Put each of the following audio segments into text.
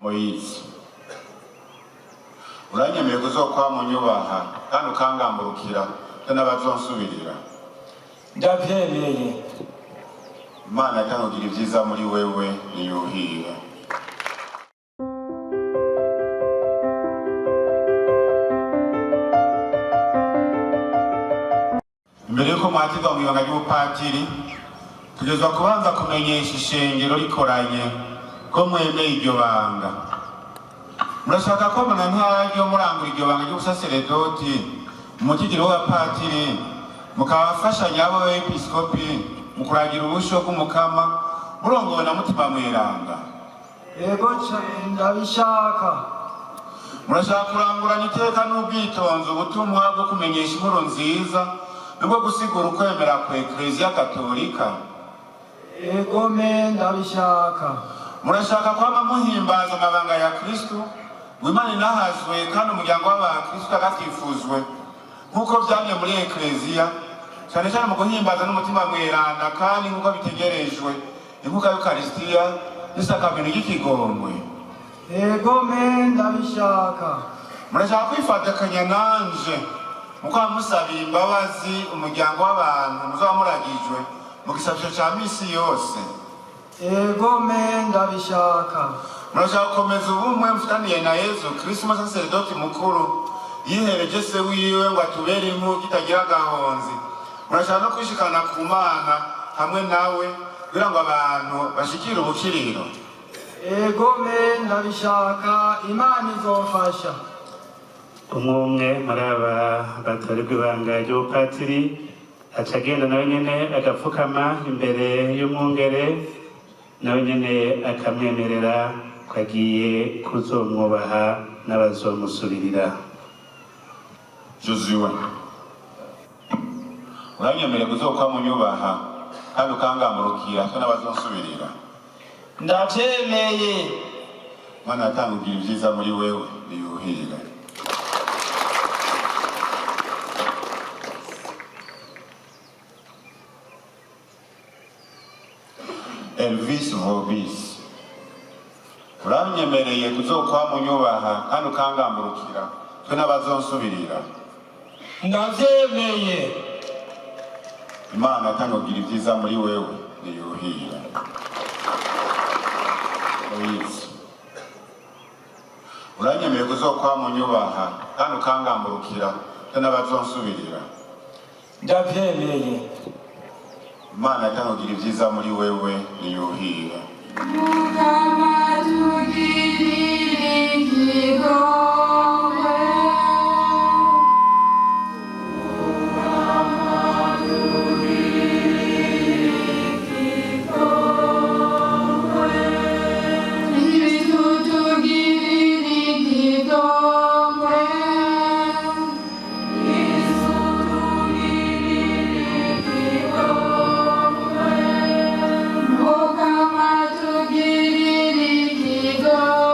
Moise, uranyemeye kuzokwama unyubaha kandi ukangamburukira n'abazonsubirira? Ndavyemeye. Imana itanugira ibyiza muri wewe niyuhire. Mbere yuko mwatirwa mu ibanga ry'ubupatiri, tugezwa kubanza kumenyesha ishengero rikoranye ko mwemeye iryo banga. Murashaka ko muna ntaryo murangura iryo banga ry'ubusaseredoti mu mutigiro w'abapatiri, mukabafashanya abo episkopi mu kuragira ubusho bw'umukama murongowe na Mutima Mweranda? Yego ndabishaka. Murashaka kurangurana iteka n'ubwitonzi ubutumwa bwo kumenyesha inkuru nziza nubwo gusigura ukwemera kwa Eklezia Katolika? Yego ndabishaka. Murashaka kwama muhimbaza amabanga ya Kristo, Imana inahazwe kandi umuryango w'abakristo agatifuzwe nk'uko byamye muri Eklezia, cyane cyane mu guhimbaza n'Umutima Mweranda kandi nk'uko bitegerejwe inkuka y'Ukaristiya n'isakramento ry'ikigongwe? Yego ndabishaka. Murashaka kwifatikanya nanje muko musabira imbabazi umuryango w'abantu muzaba muragijwe mu gisabisho cya misi yose? Yego ndabishaka. Murashaka gukomeza ubumwe mufitaniye na Yezu Kristo umusaseredoti mukuru yihereje se wiwe ngo atubere impu kitagira gahonzi? Murashaka no kwishikana ku Mana hamwe nawe kugira ngo abantu bashikire ubukiriro? Yego ndabishaka. Imana izofasha. Umwe muri aba batorerwa ibanga ry'ubupatiri aca agenda nawe nyene agapfukama imbere y'umwungere, nawe nyene akamwemerera ko agiye kuzomwubaha n'abazomusubirira. Josue, uranyemereye kuzokwama unyubaha kandi ukangamburukira ko n'abazonsubirira? Ndavyemeye. Imana yatangugira ibyiza muri wewe niyuhire. Elvis Vobis, uranyemereye kuzokwama unyubaha kandi ukangamburukira twe n'abazonsubirira? Ndavyemeye. Imana yatangugira ibyiza muri wewe niyuhire. Moise, uranyemeye kuzokwama unyubaha kandi ukangamburukira twe n'abazonsubirira? Ndavyemeye. Imana yatangugira ibyiza muri wewe niyuhire. Go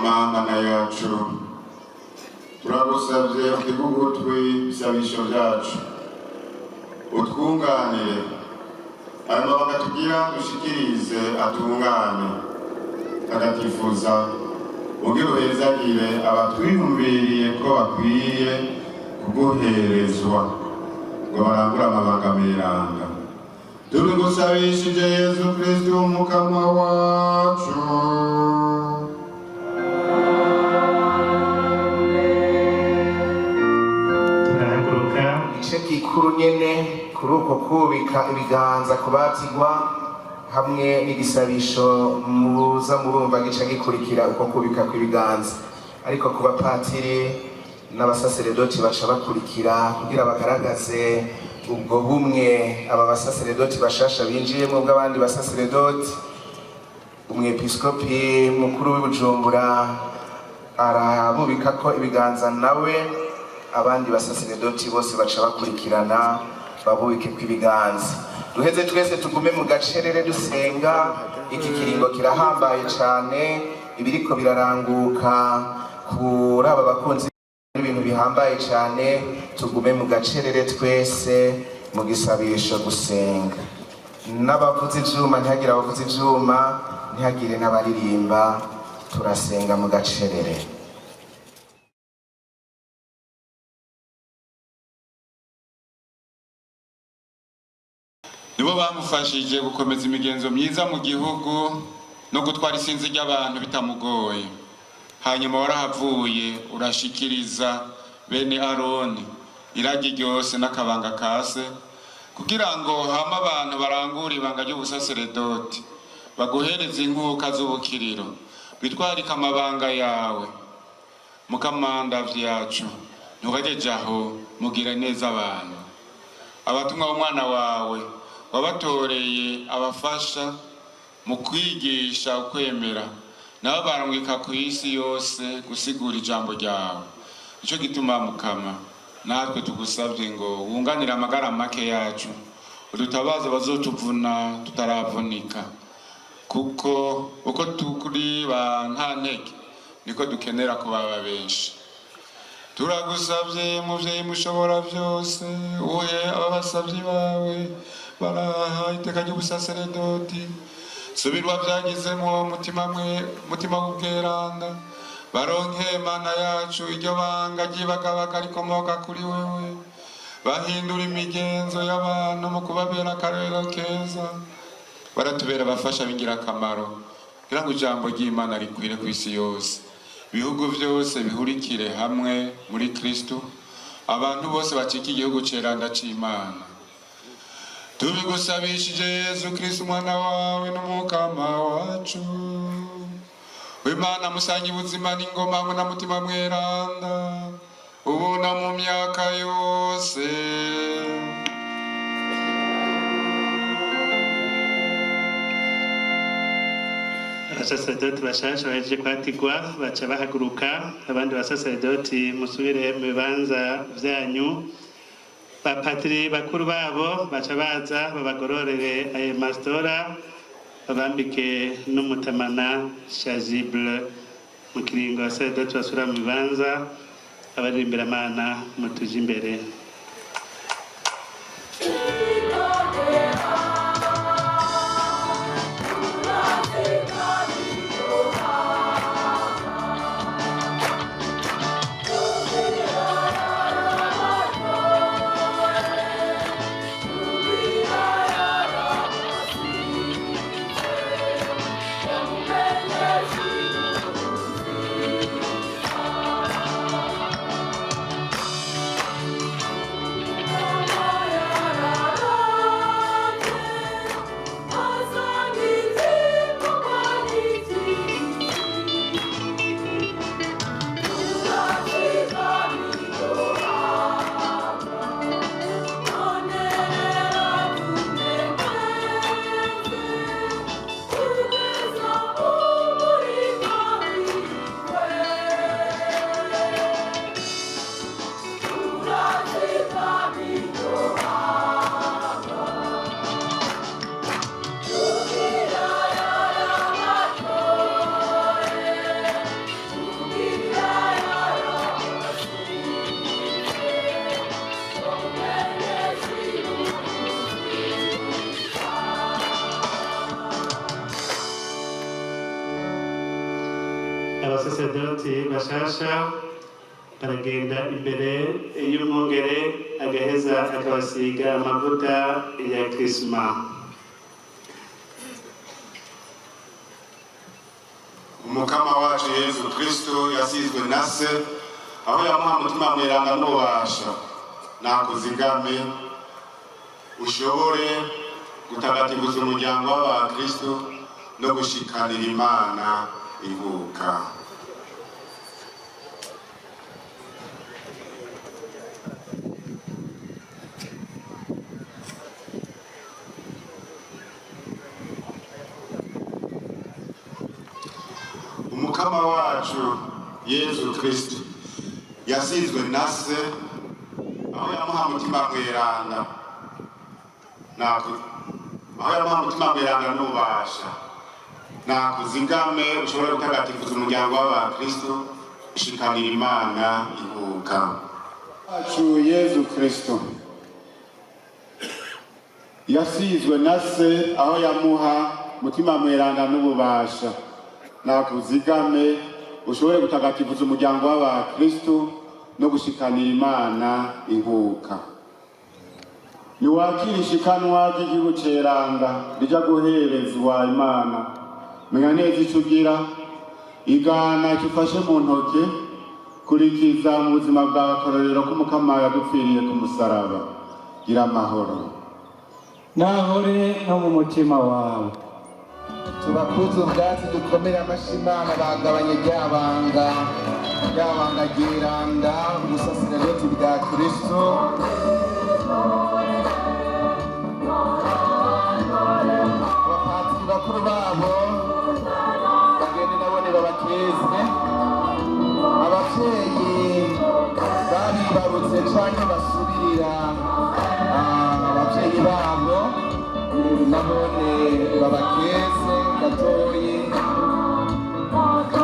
mukama mana yacu turagusabye utugugutwi bisabisho byacu utwunganire ayo mabanga tugira dushikirize atungane agatifuza ugira uhezagire abatwiyumviriye ko bakwiye kuguherezwa ngo barangure amabanga meranga tubigusabishije Yesu Kristo umukama wacu. Igice gikuru nyene kuri uko kubika ibiganza kubatigwa hamwe n'igisabisho muza murumva gica gikurikira uko kubika kw'ibiganza, ariko ku bapatiri n'abasaseredoti baca bakurikira kugira bagaragaze ubwo bumwe aba basaseredoti bashasha binjiyemo bw'abandi basaseredoti. Umwepiskopi mukuru w'Ibujumbura arabubika ko ibiganza nawe abandi basaseredoti bose baca bakurikirana babubike kw'ibiganza. Duheze twese tugume mu gacerere dusenga, iki kiringo kirahambaye cyane, ibiriko biraranguka kuri aba bakunzi ibintu bihambaye cyane. Tugume mu gacerere twese mu gisabisho gusenga. N'abavuza ivyuma ntihagire abavuza ivyuma, ntihagire n'abaririmba, turasenga mu gacerere. Nibo bamufashije gukomeza imigenzo myiza mu gihugu no gutwara isinzi ry'abantu bitamugoye. Hanyuma warahavuye urashikiriza bene Aroni iragi ryose n'akabanga kase kugira ngo hama abantu barangure ibanga ry'ubusaseredoti baguhereza inkuka z'ubukiriro bitwarika amabanga yawe. Mukamanda vyacu ntukageje aho mugira neza abantu abatumwa b'umwana wawe wabatoreye abafasha mu kwigisha ukwemera nabo barungika ku isi yose gusigura ijambo ryawe. Ico gituma Mukama natwe tugusabye ngo wunganire amagara make yacu udutabaza bazotuvuna tutaravunika, kuko uko tukuri ba nta ntege niko dukenera kuba benshi. Turagusabye muvyeyi mushobora byose uhe abasavyi bawe baraha iteka ry'ubusaseredoti subirwa byagizemo mutima w'ubweranda baronke mana yacu iryo banga ryibagabaga rikomoka kuri wewe, bahindura imigenzo y'abantu mu kubabera akarero keza, baratubera abafasha bigira akamaro kugira ngo ijambo ry'Imana rikwire ku isi yose, ibihugu byose bihurikire hamwe muri Kristo, abantu bose bacika igihugu ceranda c'Imana. Tubigusabishije Yesu Kristo umwana wawe n'umukama wacu, w'Imana musanyi ubuzima n'ingoma hamwe na mutima mweranda ubu no mu myaka yose. Abasaseredoti bashasha bahejeje kwatigwa baca bahaguruka, abandi basaseredoti musubire mu bibanza vyanyu. Bapatiri bakuru babo baca baza babagororere ayo mastora babambike n'umutamana chasuble mu kiringo abasaseredoti basubira mu bibanza, abaririmbira Imana mutuje imbere. abasaserdoti bashasha baragenda imbere y'umwungere agaheza akabasiga amavuta ya krisma. Umukama wacu Yesu Kristo yasizwe na se aho yamuha umutima mweranga n'ububasha nakuzigame ushobore gutagatifuza umuryango w'abakristo no gushikanira Imana ivuka. Umukama wacu Yesu Kristo yasizwe na se aho yamuha umutima mweranda n'ububasha nakuzigame ushobora gutagatifuza umuryango w'abakristo ushikanira Imana ivuka. Wacu Yesu Kristo yasizwe na se aho yamuha umutima mweranda n'ububasha nakuzigame ushobore gutagatifuza umuryango w'abakristo no gushikanira Imana inkuka. Niwakira ishikanwa ry'igihugu ceranga rija guherezwa Imana, menya neza ico ugira, igana kifashe mu ntoke, kurikiza mu buzima bwawe akarorero k'Umukama yadupfiriye ku musaraba. Gira amahoro nahore no mu mutima wawe. Tubakuze ubwatsi dukomere amashyi Imana bagabanye ryabanga ryiranda ubusaserdoti bwa Kristo. Abapatiri bakuru babo bagende nabone babakeze. Abavyeyi baribarutse canke basubirira abavyeyi babo nabone babakeze gatoyi,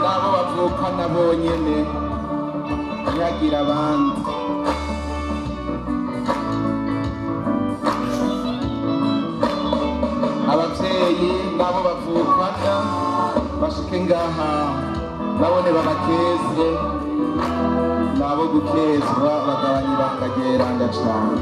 nabo bavukana bonyene ntihagira abandi. Abavyeyi nabo bavukana bashike ngaha nabone babakeze, nabo gukezwa bagabanya ibanga ryeranda cane.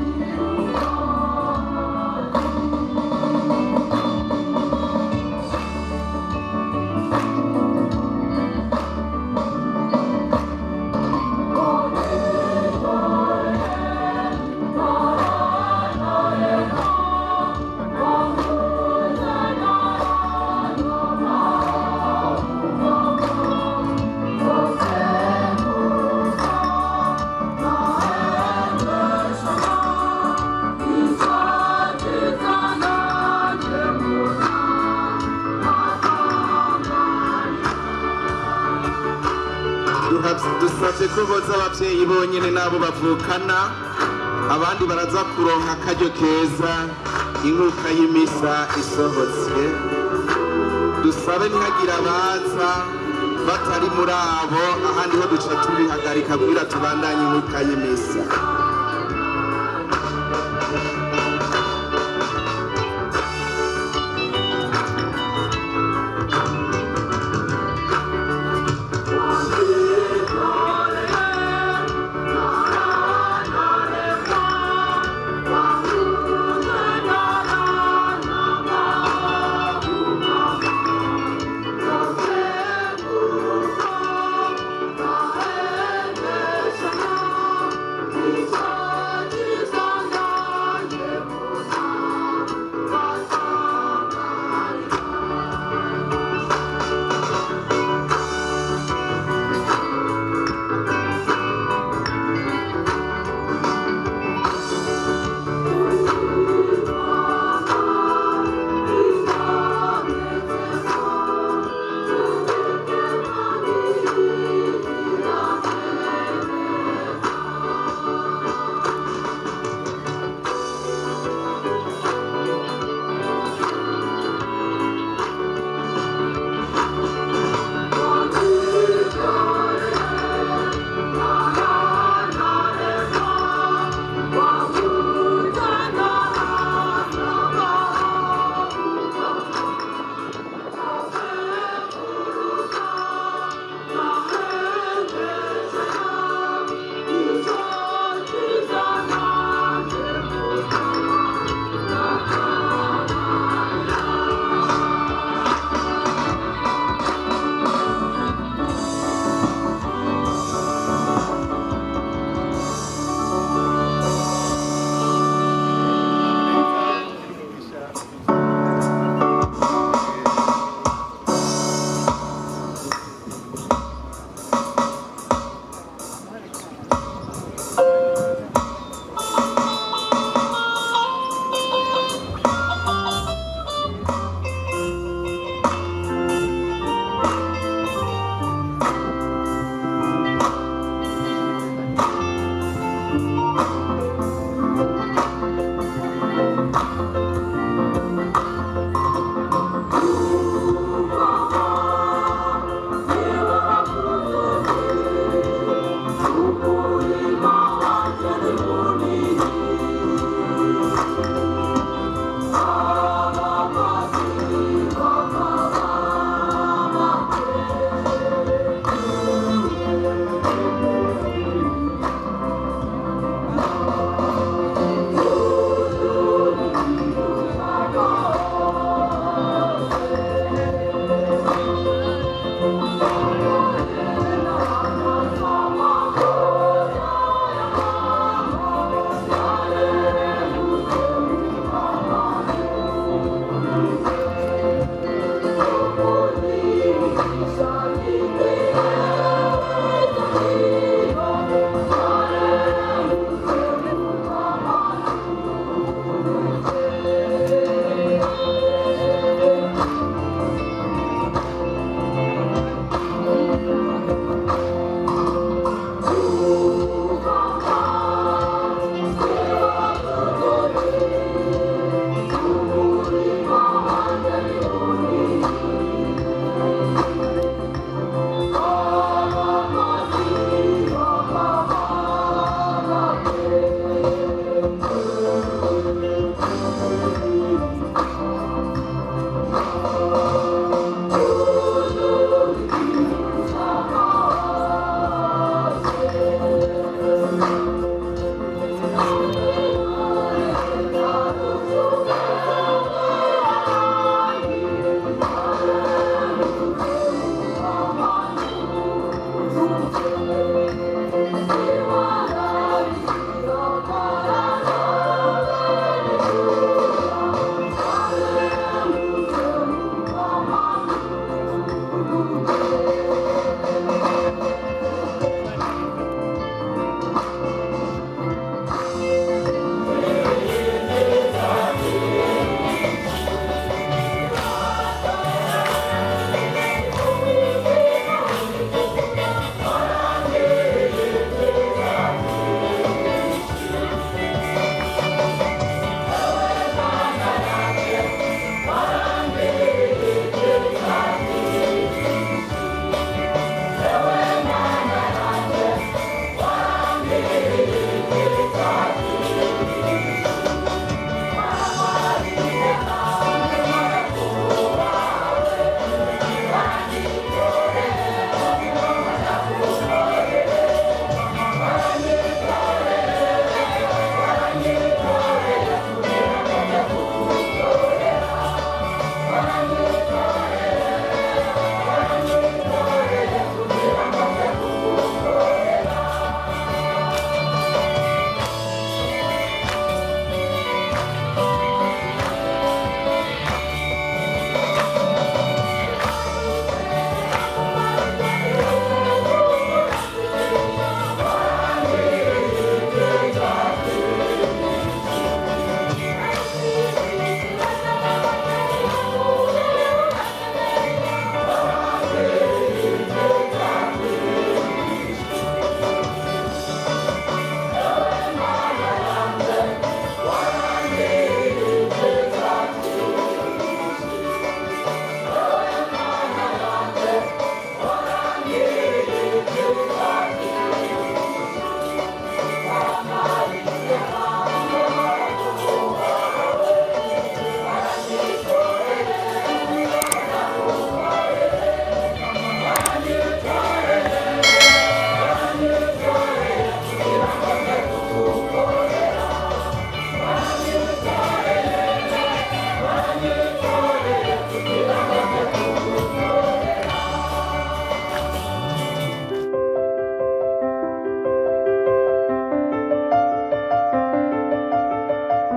Dusavye ko boza abavyeyi bonyene nabo bavukana, abandi baraza kuronka akaryo keza inkuka y'imisa isohotse. Dusabe ntihagira abaza batari muri abo, ahandi ho duca tubihagarika kugira tubandanye inkuka y'imisa.